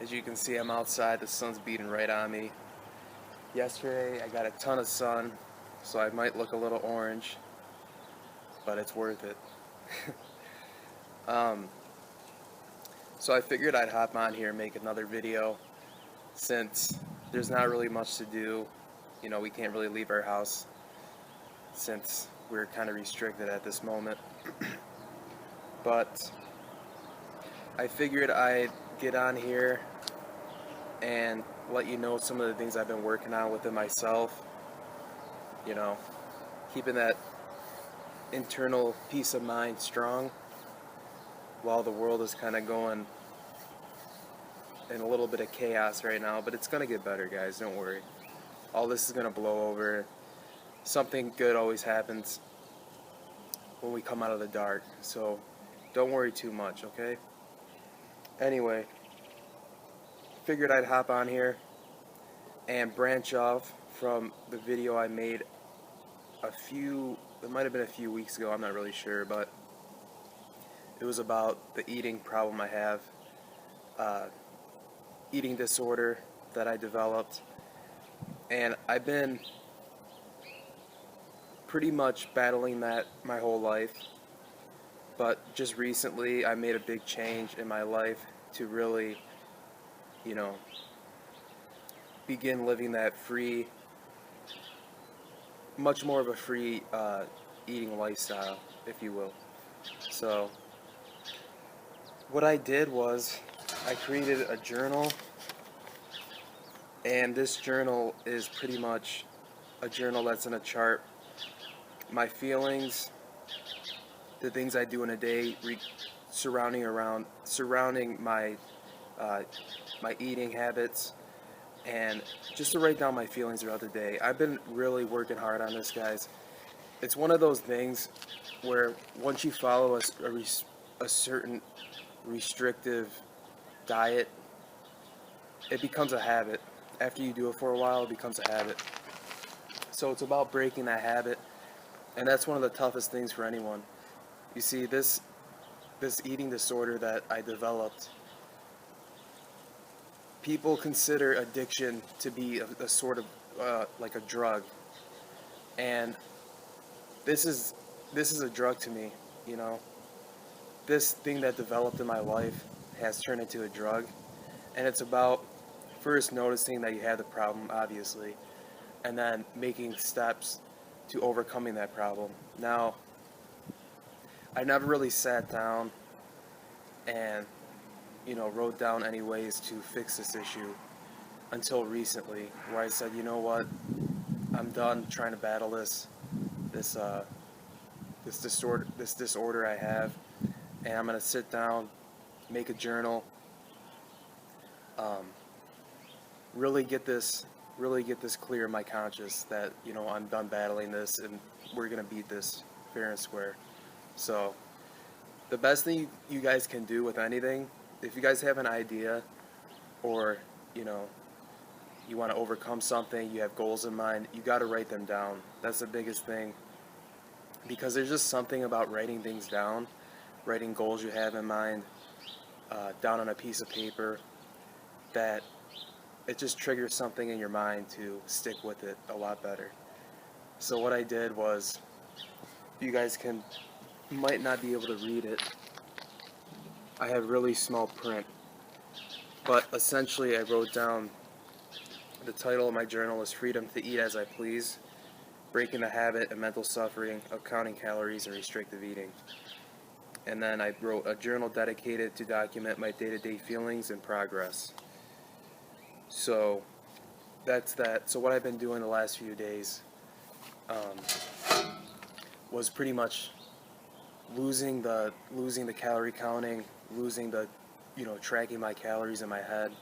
As you can see, I'm outside, the sun's beating right on me. Yesterday I got a ton of sun, so I might look a little orange, but it's worth it. um, so I figured I'd hop on here and make another video since there's not really much to do. You know, we can't really leave our house since we're kind of restricted at this moment. But I figured I'd get on here and let you know some of the things I've been working on within myself. You know, keeping that internal peace of mind strong while the world is kind of going in a little bit of chaos right now. But it's going to get better, guys, don't worry. All this is going to blow over. Something good always happens when we come out of the dark, so don't worry too much, okay? Anyway, figured I'd hop on here and branch off from the video I made it might have been a few weeks ago, I'm not really sure, but it was about the eating problem I have, eating disorder that I developed, and I've been pretty much battling that my whole life, but just recently I made a big change in my life to really, you know, begin living that free, much more of a free eating lifestyle, if you will. So what I did was I created a journal, and this journal is pretty much a journal that's in a chart my feelings, the things I do in a day, surrounding my my eating habits, and just to write down my feelings throughout the day. I've been really working hard on this, guys. It's one of those things where once you follow a certain restrictive diet, it becomes a habit. After you do it for a while, it becomes a habit. So it's about breaking that habit, and that's one of the toughest things for anyone. You see, this eating disorder that I developed, people consider addiction to be a sort of like a drug, and this is a drug to me. You know, this thing that developed in my life has turned into a drug, and it's about first noticing that you have the problem, obviously, and then making steps to overcoming that problem. Now, I never really sat down and, you know, wrote down any ways to fix this issue until recently, where I said, you know what, I'm done trying to battle this disorder I have, and I'm gonna sit down, make a journal, really get this clear in my conscience that, you know, I'm done battling this and we're gonna beat this fair and square. So the best thing you guys can do with anything, if you guys have an idea, or, you know, you want to overcome something, you have goals in mind, you got to write them down. That's the biggest thing, because there's just something about writing things down, writing goals you have in mind down on a piece of paper, that it just triggers something in your mind to stick with it a lot better. So what I did was, you guys might not be able to read it. I have really small print, but essentially I wrote down, the title of my journal is Freedom to Eat As I Please, Breaking the Habit and Mental Suffering of Counting Calories and Restrictive Eating. And then I wrote a journal dedicated to document my day-to-day feelings and progress. So that's that. So what I've been doing the last few days was pretty much losing the calorie counting, losing the, you know, tracking my calories in my head,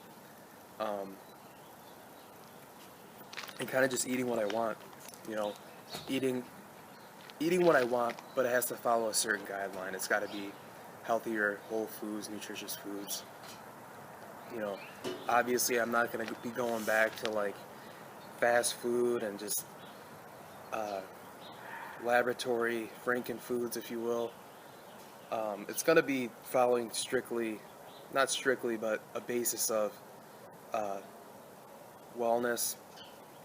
and kind of just eating what I want. You know, eating what I want, but it has to follow a certain guideline. It's got to be healthier, whole foods, nutritious foods. You know, obviously I'm not going to be going back to like fast food and just laboratory Franken foods, if you will. It's going to be following strictly, not strictly, but a basis of uh, wellness,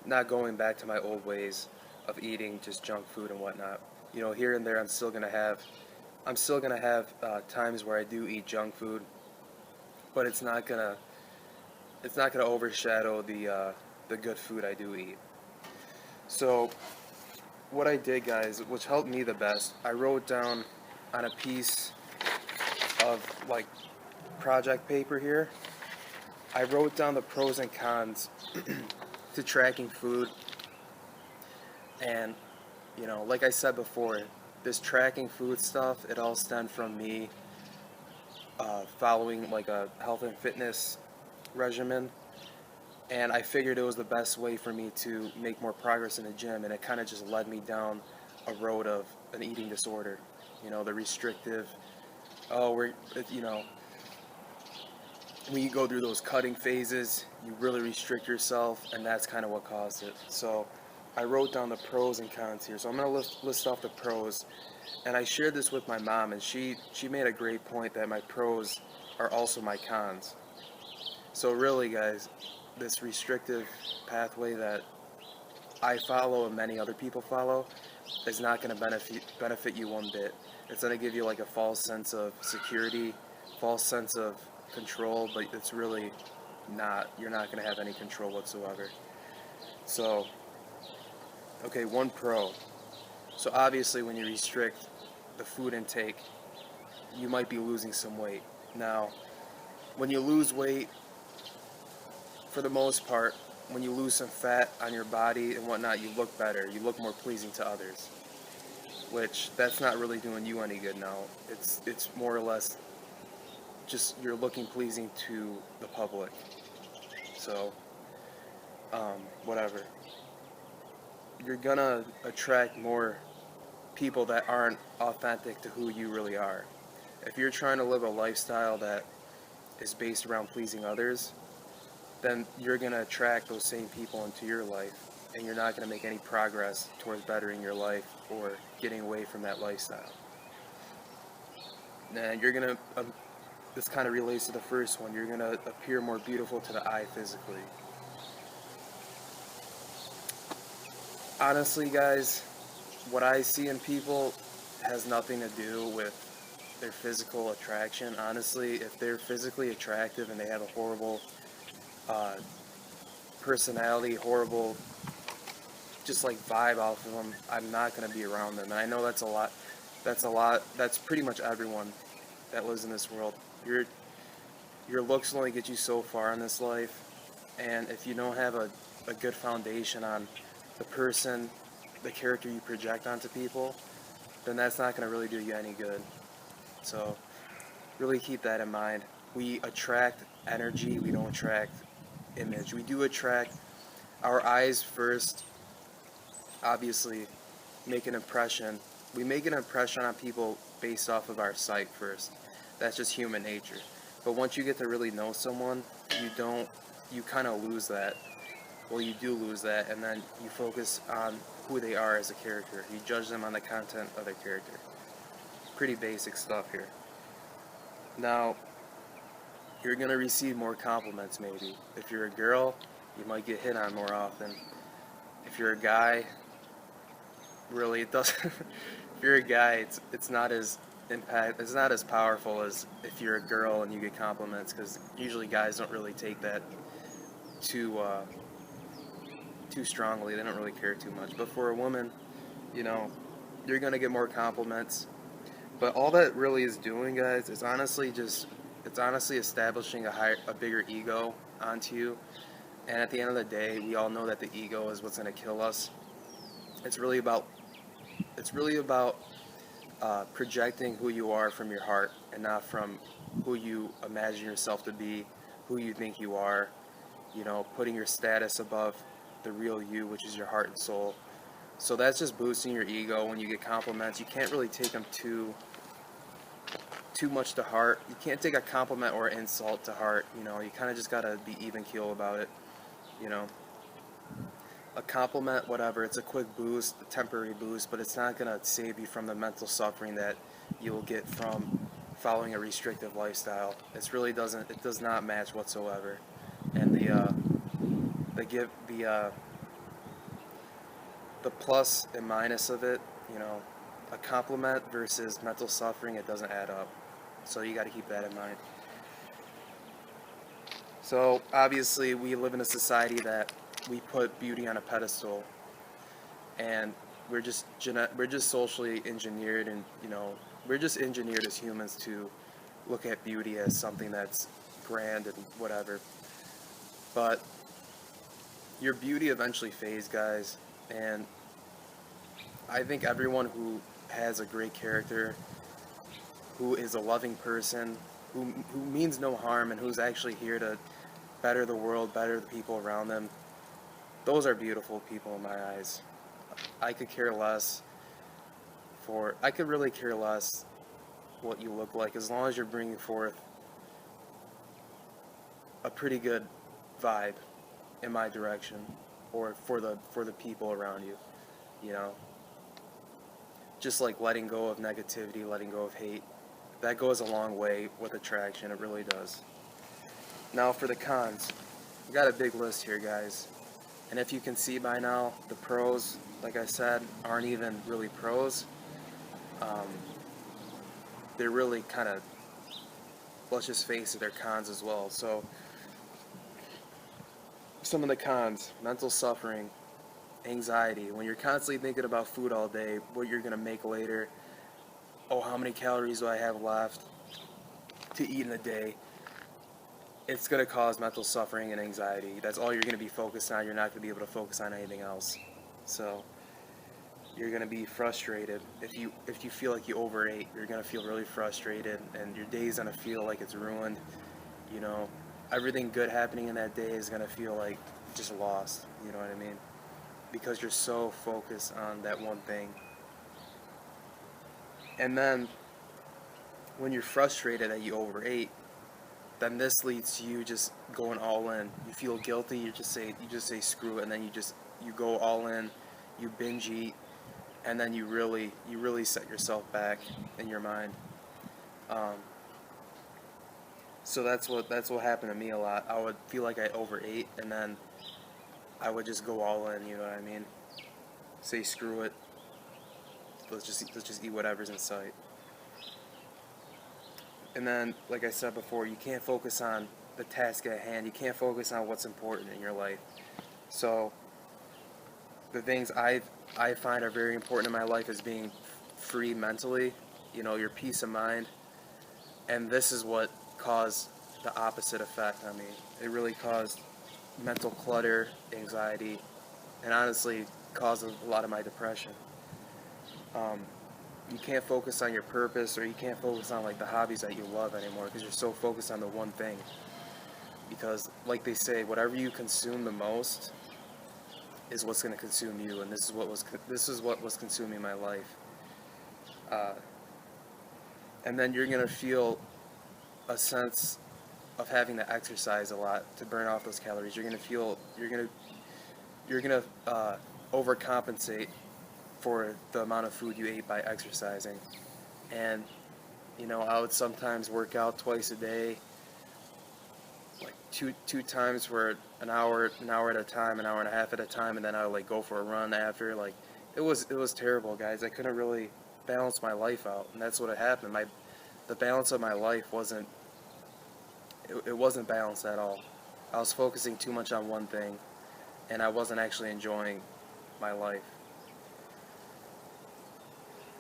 not going back to my old ways of eating just junk food and whatnot. You know, here and there, I'm still gonna have times where I do eat junk food, but it's not gonna overshadow the good food I do eat. So what I did, guys, which helped me the best, I wrote down on a piece of like project paper here. I wrote down the pros and cons to tracking food, and you know, like I said before, this tracking food stuff, it all stemmed from me following like a health and fitness regimen, and I figured it was the best way for me to make more progress in the gym, and it kind of just led me down a road of an eating disorder. You know, the restrictive, oh, you know, when you go through those cutting phases, you really restrict yourself, and that's kind of what caused it. So I wrote down the pros and cons here. So I'm going to list off the pros, and I shared this with my mom, and she made a great point that my pros are also my cons. So really, guys, this restrictive pathway that I follow and many other people follow is not going to benefit you one bit. It's going to give you like a false sense of security, false sense of control, but it's really not. You're not going to have any control whatsoever. So, okay, one pro. So obviously when you restrict the food intake, you might be losing some weight. Now, when you lose weight, for the most part, when you lose some fat on your body and whatnot, you look better. You look more pleasing to others, which that's not really doing you any good now. It's more or less just you're looking pleasing to the public. So, whatever. You're gonna attract more people that aren't authentic to who you really are. If you're trying to live a lifestyle that is based around pleasing others, then you're going to attract those same people into your life, and you're not going to make any progress towards bettering your life or getting away from that lifestyle. And you're going to, this kind of relates to the first one, you're going to appear more beautiful to the eye physically. Honestly, guys, what I see in people has nothing to do with their physical attraction. Honestly, if they're physically attractive and they have a horrible personality, horrible, just like vibe off of them, I'm not going to be around them. And I know that's a lot. That's pretty much everyone that lives in this world. Your looks only get you so far in this life, and if you don't have a good foundation on the person, the character you project onto people, then that's not going to really do you any good. So really keep that in mind. We attract energy, we don't attract image. We do attract our eyes first, obviously make an impression. We make an impression on people based off of our sight first. That's just human nature. But once you get to really know someone, you kind of lose that. Well, you do lose that, and then you focus on who they are as a character. You judge them on the content of their character. Pretty basic stuff here. Now, you're going to receive more compliments maybe. If you're a girl, you might get hit on more often. If you're a guy, really it doesn't if you're a guy, it's not as powerful as if you're a girl and you get compliments, because usually guys don't really take that too strongly. They don't really care too much. But for a woman, you know, you're going to get more compliments. But all that really is doing, guys, is honestly establishing a bigger ego onto you. And at the end of the day, we all know that the ego is what's going to kill us. It's really about projecting who you are from your heart, and not from who you imagine yourself to be, who you think you are. You know, putting your status above the real you, which is your heart and soul. So that's just boosting your ego. When you get compliments, you can't really take them too much to heart. You can't take a compliment or an insult to heart. You know, you kind of just gotta be even keel about it. You know, a compliment, whatever, it's a quick boost, a temporary boost, but it's not gonna save you from the mental suffering that you will get from following a restrictive lifestyle. It does not match whatsoever. and the give the plus and minus of it, you know, a compliment versus mental suffering, it doesn't add up. So you got to keep that in mind. So obviously, we live in a society that we put beauty on a pedestal, and we're just socially engineered, and you know, we're just engineered as humans to look at beauty as something that's grand and whatever. But your beauty eventually fades, guys, and I think everyone who has a great character, who is a loving person, who means no harm, and who's actually here to better the world, better the people around them, those are beautiful people in my eyes. I could care less I could really care less what you look like as long as you're bringing forth a pretty good vibe in my direction or for the people around you, you know. Just like letting go of negativity, letting go of hate. That goes a long way with attraction, it really does. Now for the cons. We got a big list here, guys. And if you can see by now, the pros, like I said, aren't even really pros. Um, they're really kind of, let's just face it, they're cons as well. So, some of the cons: mental suffering, anxiety. When you're constantly thinking about food all day, what you're going to make later, oh, how many calories do I have left to eat in a day? It's going to cause mental suffering and anxiety. That's all you're going to be focused on. You're not going to be able to focus on anything else. So, you're going to be frustrated. If you feel like you overate, you're going to feel really frustrated, and your day's going to feel like it's ruined. You know, everything good happening in that day is going to feel like just lost. You know what I mean? Because you're so focused on that one thing. And then when you're frustrated that you overate, then this leads to you just going all in. You feel guilty, you just say screw it, and then you go all in, you binge eat, and then you really set yourself back in your mind. Um, so that's what happened to me a lot. I would feel like I overate, and then I would just go all in. You know what I mean? Say screw it. Let's just eat whatever's in sight. And then, like I said before, you can't focus on the task at hand. You can't focus on what's important in your life. So the things I find are very important in my life is being free mentally. You know, your peace of mind. And this is what caused the opposite effect on me. It really caused mental clutter, anxiety, and honestly caused a lot of my depression. Um, you can't focus on your purpose, or you can't focus on like the hobbies that you love anymore because you're so focused on the one thing. Because like they say, whatever you consume the most is what's going to consume you, and this is what was consuming my life. Uh, and then you're going to feel a sense of having to exercise a lot to burn off those calories. You're gonna overcompensate for the amount of food you ate by exercising. And you know, I would sometimes work out twice a day, like two times for an hour at a time, an hour and a half at a time, and then I would like go for a run after. Like it was terrible, guys. I couldn't really balance my life out, and that's what had happened. The balance of my life it wasn't balanced at all. I was focusing too much on one thing, and I wasn't actually enjoying my life.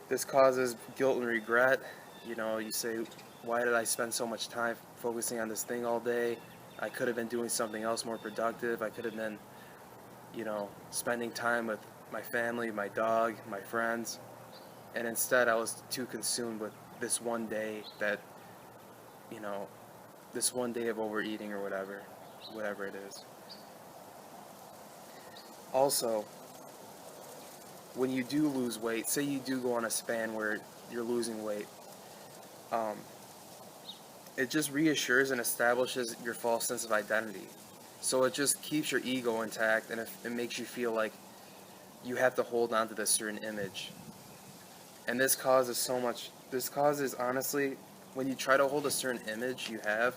This causes guilt and regret. You know, you say, why did I spend so much time focusing on this thing all day? I could have been doing something else more productive. I could have been, you know, spending time with my family, my dog, my friends. And instead, I was too consumed with this one day that, you know, this one day of overeating or whatever it is. Also, when you do lose weight, say you do go on a span where you're losing weight, um, it just reassures and establishes your false sense of identity. So it just keeps your ego intact, and it makes you feel like you have to hold on to this certain image. And this causes honestly, when you try to hold a certain image you have,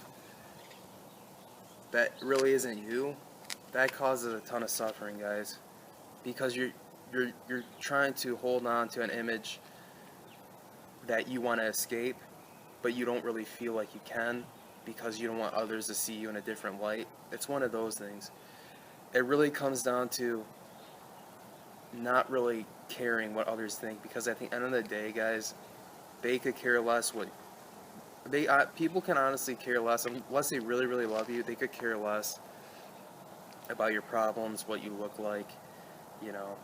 that really isn't you, that causes a ton of suffering, guys, because you're trying to hold on to an image that you want to escape, but you don't really feel like you can because you don't want others to see you in a different light. It's one of those things. It really comes down to not really caring what others think, because at the end of the day, guys, they could care less what they people can honestly care less unless they really really love you. They could care less about your problems, what you look like, you know.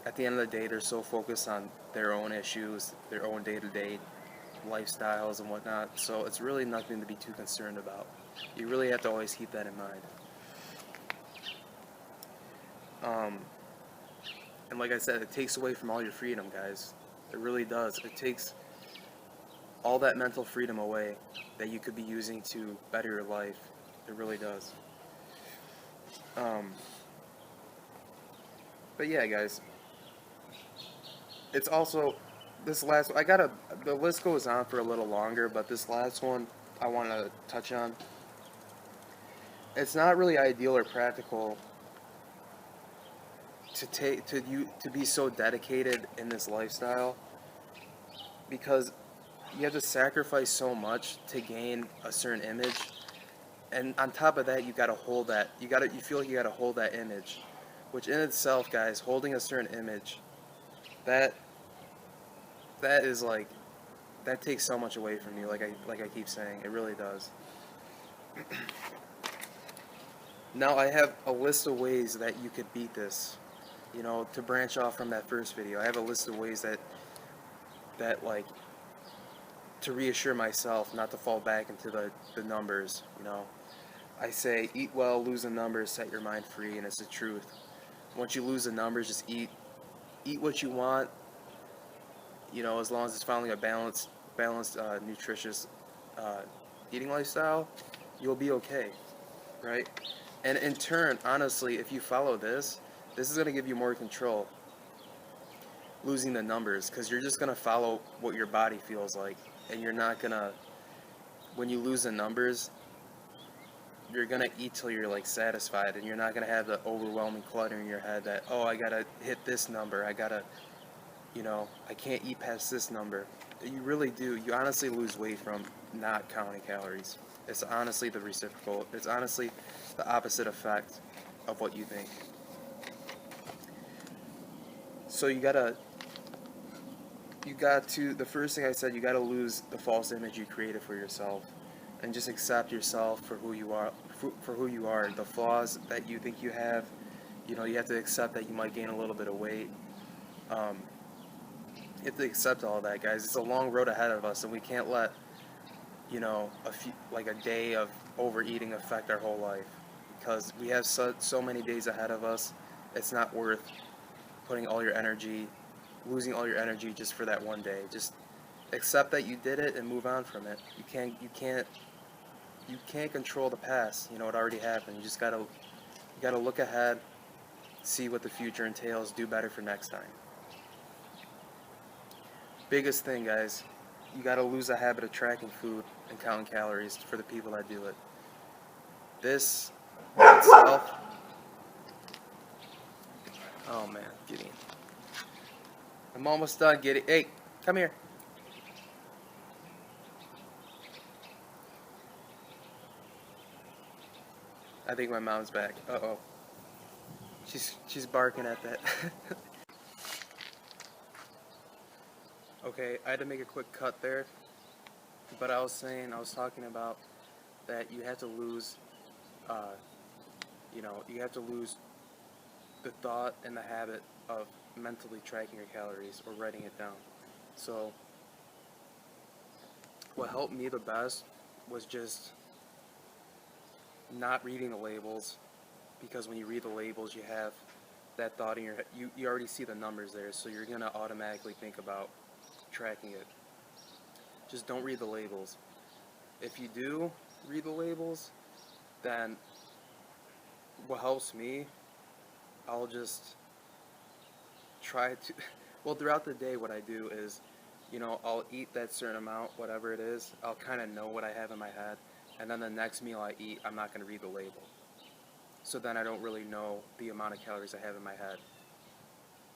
At the end of the day, they're so focused on their own issues, their own day-to-day lifestyles and whatnot, so it's really nothing to be too concerned about. You really have to always keep that in mind. And like I said, it takes away from all your freedom, guys. It really does. It takes all that mental freedom away that you could be using to better your life. It really does. But yeah, guys, it's also this last. The list goes on for a little longer, but this last one I want to touch on. It's not really ideal or practical to be so dedicated in this lifestyle, because you have to sacrifice so much to gain a certain image, and on top of that, you got to hold that. You feel like you got to hold that image, which in itself, guys, holding a certain image, that is like, that takes so much away from you. Like I keep saying, it really does. Now I have a list of ways that you could beat this. You know, to branch off from that first video, I have a list of ways that like, to reassure myself not to fall back into the numbers, you know. I say, eat well, lose the numbers, set your mind free, and it's the truth. Once you lose the numbers, just eat what you want, you know, as long as it's following a balanced, nutritious eating lifestyle, you'll be okay, right? And in turn, honestly, if you follow this is going to give you more control, losing the numbers, because you're just going to follow what your body feels like, and you're not going to, when you lose the numbers, you're going to eat till you're like satisfied, and you're not going to have the overwhelming clutter in your head that, oh, I got to hit this number, I got to, you know, I can't eat past this number. You really do. You honestly lose weight from not counting calories. It's honestly the reciprocal. It's honestly the opposite effect of what you think. So the first thing I said, you got to lose the false image you created for yourself, and just accept yourself for who you are, the flaws that you think you have. You know, you have to accept that you might gain a little bit of weight. You have to accept all that, guys. It's a long road ahead of us, and we can't let, you know, a day of overeating affect our whole life, because we have so many days ahead of us. It's not worth losing all your energy just for that one day. Just accept that you did it and move on from it. You can't control the past. You know, it already happened. You gotta look ahead, see what the future entails, do better for next time. Biggest thing, guys, you gotta lose the habit of tracking food and counting calories for the people that do it. This itself, oh man, Gideon. I'm almost done, Gideon. Hey, come here. I think my mom's back. Uh-oh. She's barking at that. Okay, I had to make a quick cut there, but I was talking about that you have to lose, you have to lose the thought and the habit of mentally tracking your calories or writing it down. So, what helped me the best was just not reading the labels, because when you read the labels, you have that thought in your head. You already see the numbers there, so you're gonna automatically think about tracking it. Just don't read the labels. If you do read the labels, then what helps me, I'll just try to, well, throughout the day, what I do is, you know, I'll eat that certain amount, whatever it is. I'll kind of know what I have in my head, and then the next meal I eat, I'm not going to read the label. So then I don't really know the amount of calories I have in my head,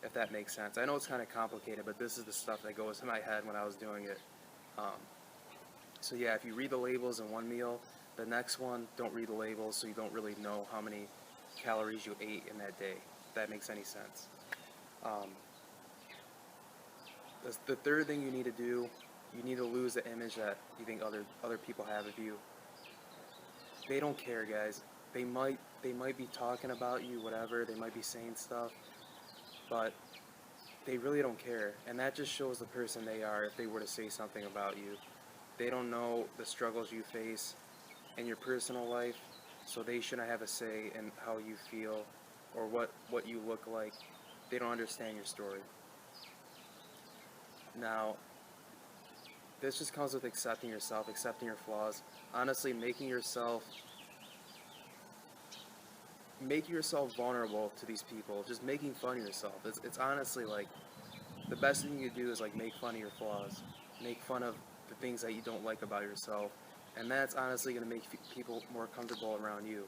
if that makes sense. I know it's kind of complicated, but this is the stuff that goes in my head when I was doing it. Um, so yeah, if you read the labels in one meal, the next one, don't read the labels, so you don't really know how many calories you ate in that day, if that makes any sense. Um, the third thing you need to do, you need to lose the image that you think other people have of you. They don't care, guys. They might be talking about you, whatever. They might be saying stuff, but they really don't care. And that just shows the person they are if they were to say something about you. They don't know the struggles you face in your personal life, so they shouldn't have a say in how you feel or what you look like. They don't understand your story. Now, this just comes with accepting yourself, accepting your flaws. Honestly, make yourself vulnerable to these people, just making fun of yourself. It's honestly like the best thing you can do is like make fun of your flaws, make fun of the things that you don't like about yourself, and that's honestly going to make people more comfortable around you.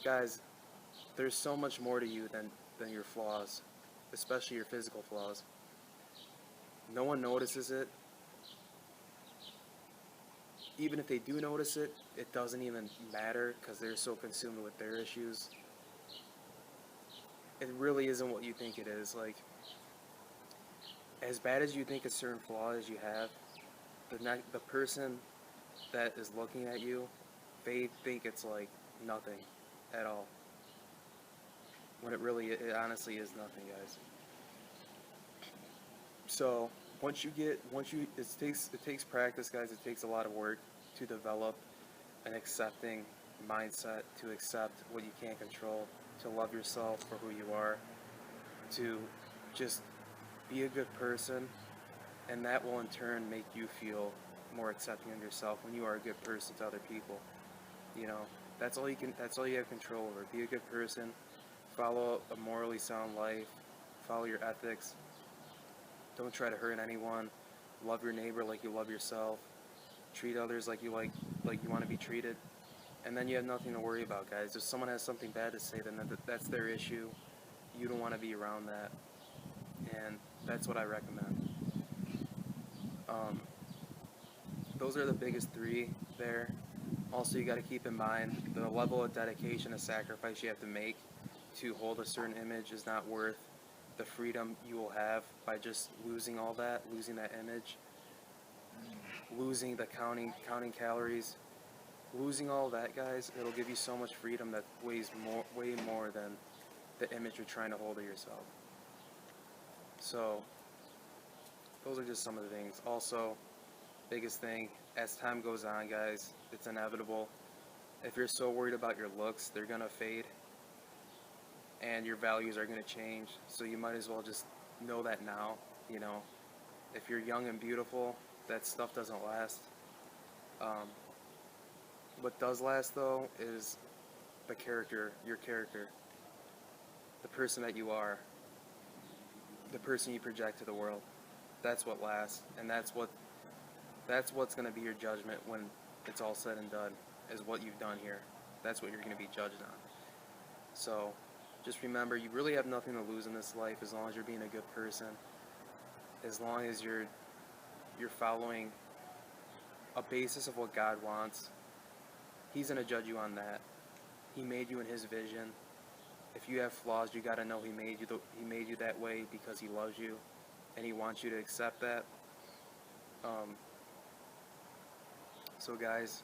Guys, there's so much more to you than your flaws, especially your physical flaws. No one notices it. Even if they do notice it, it doesn't even matter because they're so consumed with their issues. It really isn't what you think it is. Like, as bad as you think a certain flaw is you have, the person that is looking at you, they think it's like nothing at all. When it honestly is nothing, guys. So it takes practice, guys. It takes a lot of work to develop an accepting mindset, to accept what you can't control, to love yourself for who you are, to just be a good person, and that will in turn make you feel more accepting of yourself when you are a good person to other people. You know, that's all you have control over. Be a good person, follow a morally sound life, follow your ethics, don't try to hurt anyone, love your neighbor like you love yourself, treat others like you want to be treated, and then you have nothing to worry about, guys. If someone has something bad to say, then that's their issue. You don't want to be around that, and that's what I recommend. Um, those are the biggest three there. Also, you got to keep in mind the level of dedication and sacrifice you have to make to hold a certain image is not worth the freedom you will have by just losing all that, losing that image, losing the counting calories, losing all that, guys. It'll give you so much freedom that weighs way more than the image you're trying to hold of yourself. So those are just some of the things. Also, biggest thing, as time goes on, guys, it's inevitable. If you're so worried about your looks, they're gonna fade and your values are gonna change. So you might as well just know that now. You know, if you're young and beautiful, that stuff doesn't last. Um, what does last though is your character, the person that you are, the person you project to the world. That's what lasts, and that's what's going to be your judgment when it's all said and done, is what you've done here. That's what you're going to be judged on. So just remember, you really have nothing to lose in this life as long as you're being a good person, as long as you're following a basis of what God wants. He's going to judge you on that. He made you in His vision. If you have flaws, you got to know He made you that way because He loves you, and He wants you to accept that. So guys,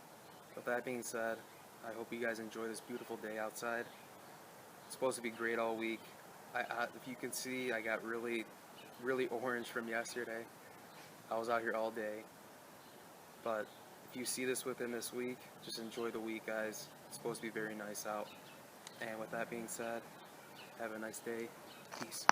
with that being said, I hope you guys enjoy this beautiful day outside. It's supposed to be great all week. If you can see, I got really orange from yesterday. I was out here all day. But if you see this within this week, just enjoy the week, guys. It's supposed to be very nice out. And with that being said, have a nice day. Peace.